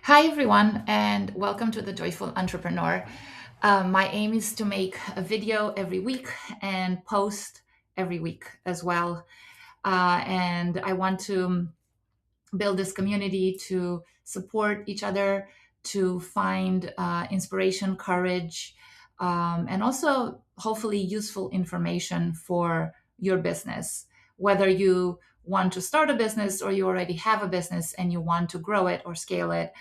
Hi, everyone, and welcome to the Joyful Entrepreneur. My aim is to make a video every week and post every week as well. And I want to build this community to support each other, to find inspiration, courage, and also hopefully useful information for your business. Whether you want to start a business or you already have a business and you want to grow it or scale it,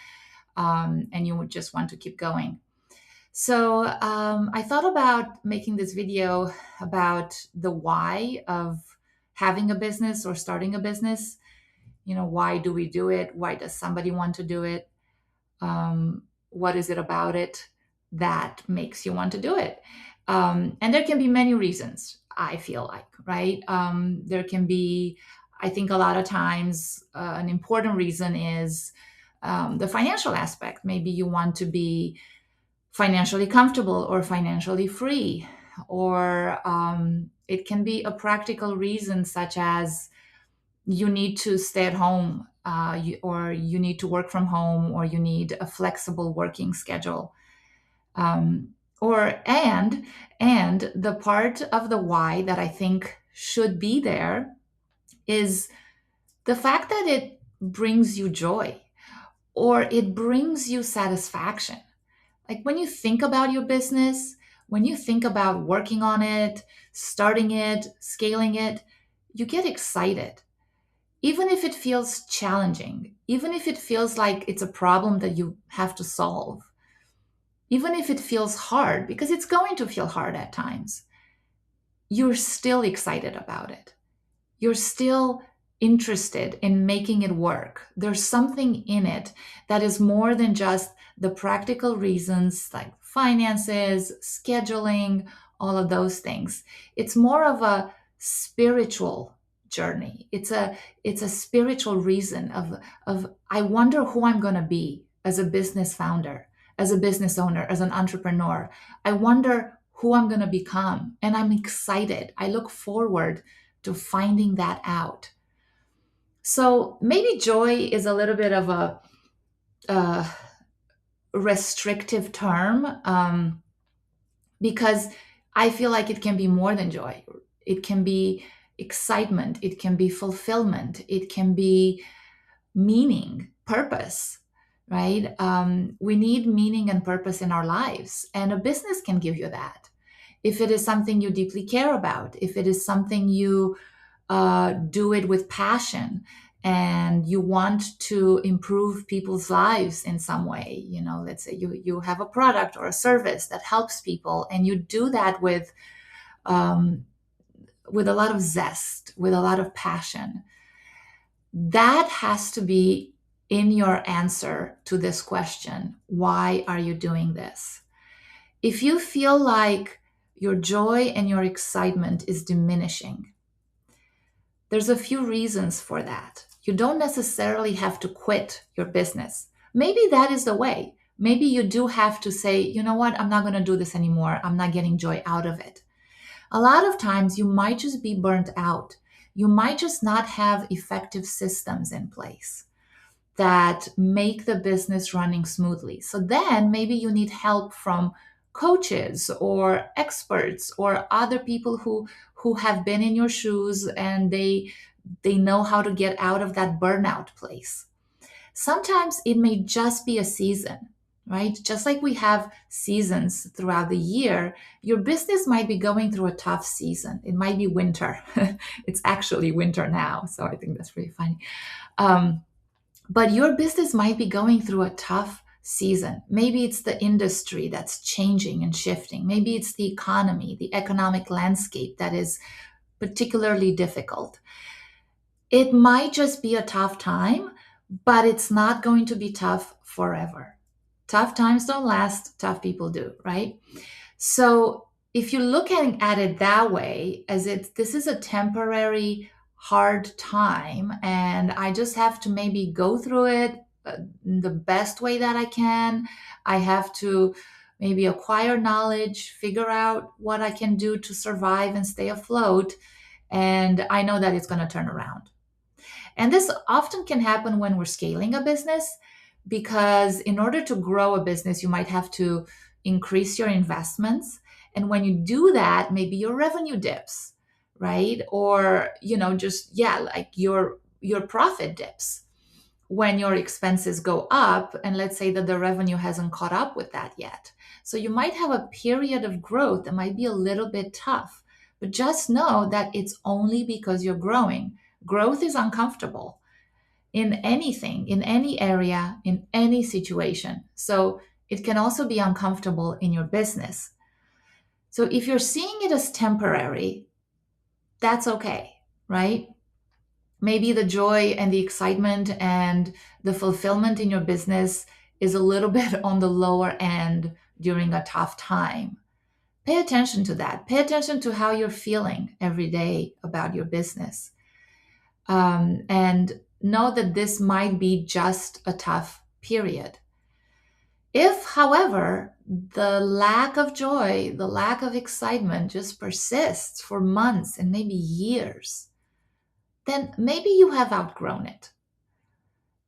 and you would just want to keep going. So I thought about making this video about the why of having a business or starting a business. Why do we do it? Why does somebody want to do it? What is it about it that makes you want to do it? And there can be many reasons, I feel like, right? There can be, I think a lot of times, an important reason is the financial aspect. Maybe you want to be financially comfortable or financially free, or it can be a practical reason, such as you need to stay at home, or you need to work from home, or you need a flexible working schedule. Um, or the part of the why that I think should be there is the fact that it brings you joy or it brings you satisfaction. Like when you think about your business, when you think about working on it, starting it, scaling it, you get excited. Even if it feels challenging, even if it feels like it's a problem that you have to solve, even if it feels hard, because it's going to feel hard at times, you're still excited about it. You're still interested in making it work. There's something in it that is more than just the practical reasons like finances, scheduling, all of those things. It's more of a spiritual journey. It's a spiritual reason of I wonder who I'm going to be as a business founder, as a business owner, as an entrepreneur. I wonder who I'm going to become, and I'm excited. I look forward to finding that out. So maybe joy is a little bit of a restrictive term, because I feel like it can be more than joy. It can be excitement, it can be fulfillment, it can be meaning, purpose, right? We need meaning and purpose in our lives, and a business can give you that. If it is something you deeply care about, if it is something you do it with passion and you want to improve people's lives in some way, let's say you have a product or a service that helps people and you do that um, with a lot of zest, with a lot of passion, that has to be in your answer to this question: why are you doing this? If you feel like your joy and your excitement is diminishing, there's a few reasons for that. You don't necessarily have to quit your business. Maybe that is the way. Maybe you do have to say, you know what, I'm not going to do this anymore. I'm not getting joy out of it. A lot of times you might just be burnt out. You might just not have effective systems in place that make the business running smoothly. So then maybe you need help from coaches or experts or other people who have been in your shoes and they know how to get out of that burnout place. Sometimes it may just be a season, right? Just like we have seasons throughout the year, your business might be going through a tough season. It might be winter. It's actually winter now. So I think that's pretty funny. Um, but your business might be going through a tough season. Maybe it's the industry that's changing and shifting. Maybe it's the economy, the economic landscape that is particularly difficult. It might just be a tough time, but it's not going to be tough forever. Tough times don't last, tough people do, right? So if you're looking at it that way, as this is a temporary hard time, and I just have to maybe go through it the best way that I can. I have to maybe acquire knowledge, figure out what I can do to survive and stay afloat, and I know that it's going to turn around. And this often can happen when we're scaling a business, because in order to grow a business, you might have to increase your investments. And when you do that, maybe your revenue dips, right? Or, just, yeah, like your profit dips when your expenses go up. And let's say that the revenue hasn't caught up with that yet. So you might have a period of growth that might be a little bit tough, but just know that it's only because you're growing. Growth is uncomfortable in anything, in any area, in any situation. So it can also be uncomfortable in your business. So if you're seeing it as temporary, that's okay, right? Maybe the joy and the excitement and the fulfillment in your business is a little bit on the lower end during a tough time. Pay attention to that. Pay attention to how you're feeling every day about your business. And know that this might be just a tough period. If, however, the lack of joy, the lack of excitement just persists for months and maybe years, then maybe you have outgrown it.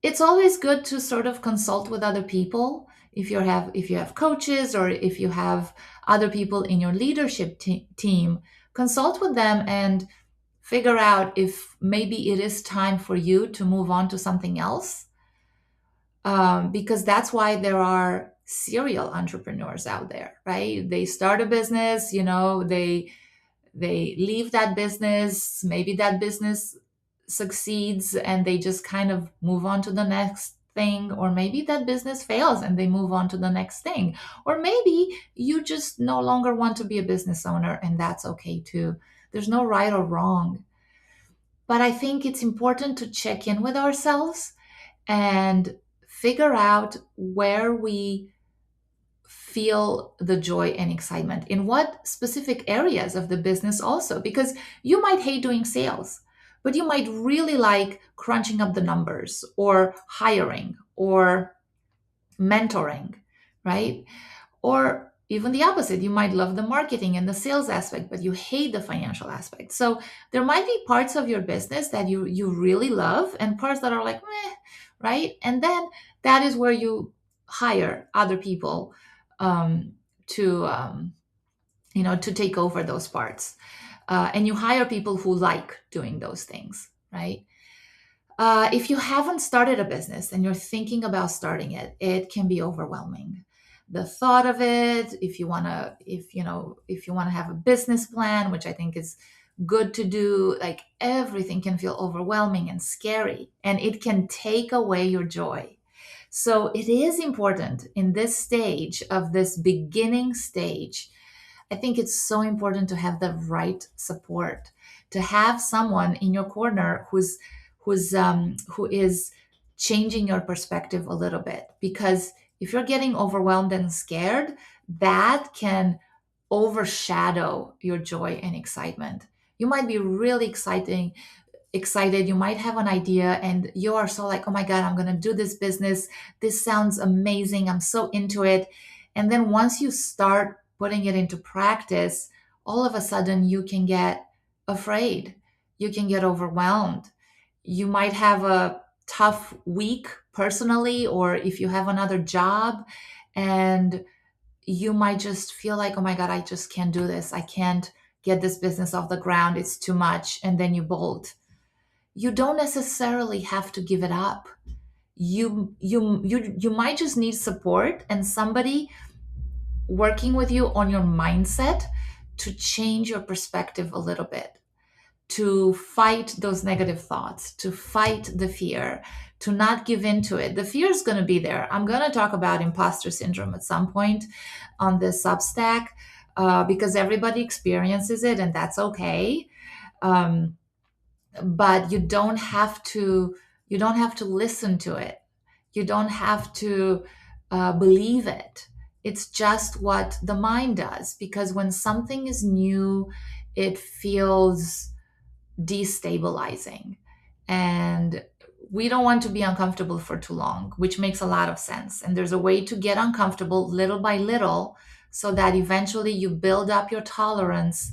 It's always good to sort of consult with other people. If you have coaches, or if you have other people in your leadership team, consult with them and figure out if maybe it is time for you to move on to something else. Because that's why there are serial entrepreneurs out there, right? They start a business, they leave that business, maybe that business succeeds and they just kind of move on to the next thing, or maybe that business fails and they move on to the next thing, or maybe you just no longer want to be a business owner, and that's okay too. There's no right or wrong. But I think it's important to check in with ourselves and figure out where we feel the joy and excitement, in what specific areas of the business also, because you might hate doing sales, but you might really like crunching up the numbers, or hiring, or mentoring, right? Or even the opposite, you might love the marketing and the sales aspect, but you hate the financial aspect. So there might be parts of your business that you really love, and parts that are like meh, right? And then that is where you hire other people, um, to to take over those parts, and you hire people who like doing those things, right? If you haven't started a business and you're thinking about starting it, it can be overwhelming. The thought of it, if you want to have a business plan, which I think is good to do, like everything can feel overwhelming and scary, and it can take away your joy. So it is important in this stage of this beginning stage. I think it's so important to have the right support, to have someone in your corner who is changing your perspective a little bit. Because if you're getting overwhelmed and scared, that can overshadow your joy and excitement. You might be really excited, you might have an idea and you are so like, oh my god, I'm going to do this business, this sounds amazing, I'm so into it. And then once you start putting it into practice, all of a sudden you can get afraid, you can get overwhelmed, you might have a tough week personally, or if you have another job, and you might just feel like, oh my god, I just can't do this, I can't get this business off the ground, it's too much, and then you bolt. You don't necessarily have to give it up. You might just need support and somebody working with you on your mindset to change your perspective a little bit, to fight those negative thoughts, to fight the fear, to not give in to it. The fear is going to be there. I'm going to talk about imposter syndrome at some point on this Substack, because everybody experiences it and that's okay. Um, but you don't have to listen to it, you don't have to believe it. It's just what the mind does, because when something is new, it feels destabilizing, and we don't want to be uncomfortable for too long, which makes a lot of sense. And there's a way to get uncomfortable little by little, so that eventually you build up your tolerance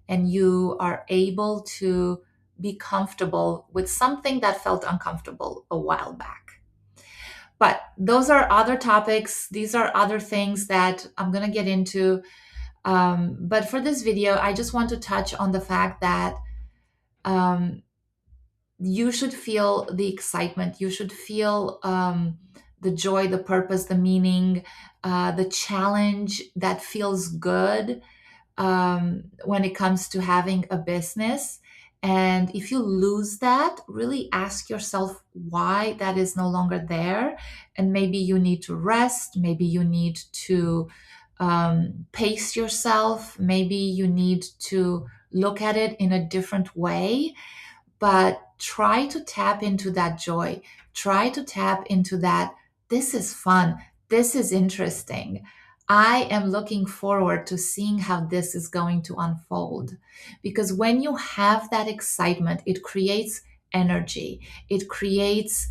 and you are able to be comfortable with something that felt uncomfortable a while back. But those are other topics. These are other things that I'm going to get into. But for this video, I just want to touch on the fact that um, you should feel the excitement. You should feel the joy, the purpose, the meaning, the challenge that feels good when it comes to having a business. And if you lose that, really ask yourself why that is no longer there. And maybe you need to rest, maybe you need to pace yourself, maybe you need to look at it in a different way. But try to tap into that joy. Try to tap into that. This is fun. This is interesting. I am looking forward to seeing how this is going to unfold. Because when you have that excitement, it creates energy, it creates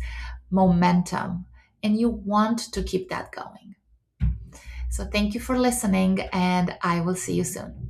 momentum, and you want to keep that going. So, thank you for listening, and I will see you soon.